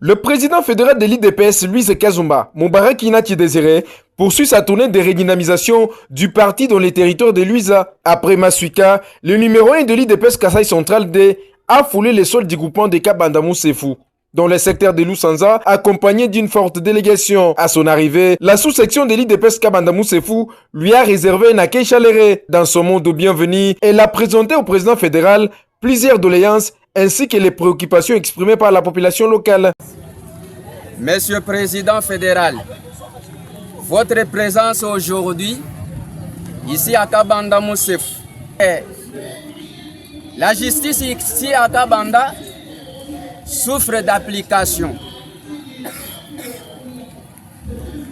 Le président fédéral de l'IDPS, Louise Kazumba, Moubarak Inati Désiré, poursuit sa tournée de redynamisation du parti dans les territoires de Luiza. Après Masuika, le numéro 1 de l'IDPS Kasaï Central D a foulé les sols du groupement de Kabandamou Sefou dans le secteur de Lusanza, accompagné d'une forte délégation. À son arrivée, la sous-section de l'IDPS Kabandamou Sefou lui a réservé un accueil chaleureux. Dans son mot de bienvenue, elle a présenté au président fédéral plusieurs doléances ainsi que les préoccupations exprimées par la population locale. Monsieur le Président fédéral, votre présence aujourd'hui, ici à Kabandamou Sefou, la justice ici à Kabanda souffre d'application.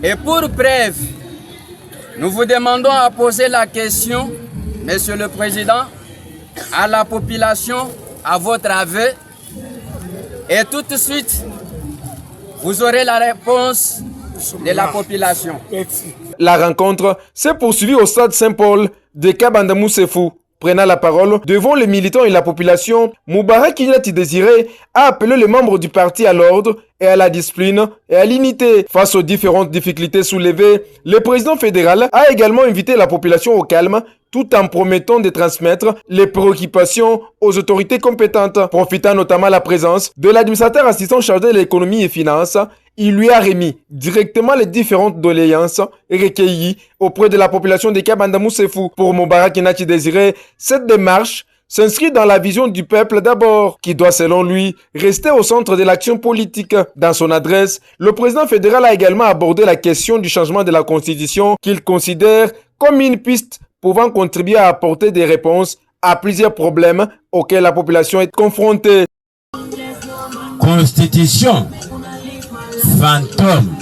Et pour preuve, nous vous demandons à poser la question, Monsieur le Président, à la population, à votre aveu, et tout de suite, vous aurez la réponse de la population. La rencontre s'est poursuivie au stade Saint-Paul de Kabandamou Sefou. Prenant la parole devant les militants et la population, Moubarak Inati Désiré a appelé les membres du parti à l'ordre et à la discipline et à l'unité. Face aux différentes difficultés soulevées, le président fédéral a également invité la population au calme tout en promettant de transmettre les préoccupations aux autorités compétentes. Profitant notamment de la présence de l'administrateur assistant chargé de l'économie et finances, il lui a remis directement les différentes doléances recueillies auprès de la population de Kabandamou Sefou. Pour Moubarak Inati Désiré, cette démarche s'inscrit dans la vision du peuple d'abord, qui doit selon lui rester au centre de l'action politique. Dans son adresse, le président fédéral a également abordé la question du changement de la constitution qu'il considère comme une piste pouvant contribuer à apporter des réponses à plusieurs problèmes auxquels la population est confrontée. Constitution fantôme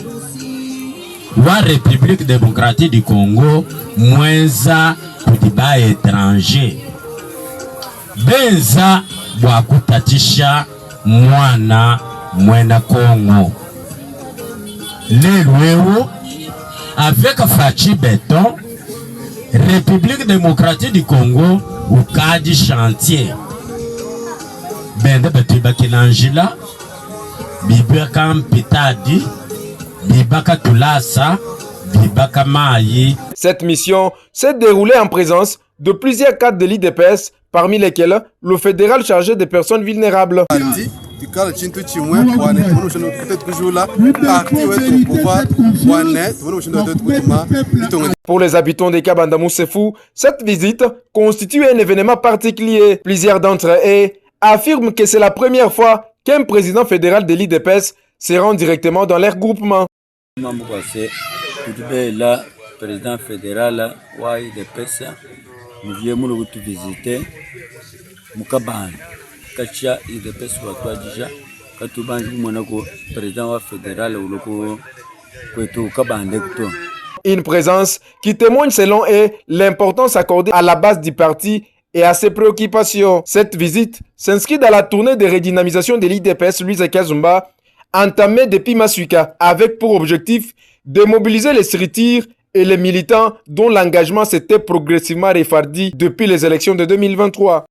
la République démocratique du Congo mwenza kudiba étranger benza bwakutatisha mwana mwena Congo lelwewo avec Fachi Béton République démocratique du Congo ou Kadi chantier bende betuba kinangila bibaka mpitadi bibaka tulasa bibaka mayi. Cette mission s'est déroulée en présence de plusieurs cadres de l'IDPS, parmi lesquels le fédéral chargé des personnes vulnérables. Pour les habitants de Kabandamou Sefou, cette visite constitue un événement particulier. Plusieurs d'entre eux affirment que c'est la première fois qu'un président fédéral de l'IDPS se rend directement dans leur groupement. Président fédéral wa IDPS nous venons de visiter Mukabane kacha IDPS wa déjà quand tu banj monako président wa fédéral uloko kwetu Kabande kuto. Une présence qui témoigne selon eux l'importance accordée à la base du parti et à ses préoccupations. Cette visite s'inscrit dans la tournée de redynamisation de l'IDPS Louise Kazumba entamée depuis Masuika avec pour objectif de mobiliser les structures et les militants dont l'engagement s'était progressivement réfardi depuis les élections de 2023.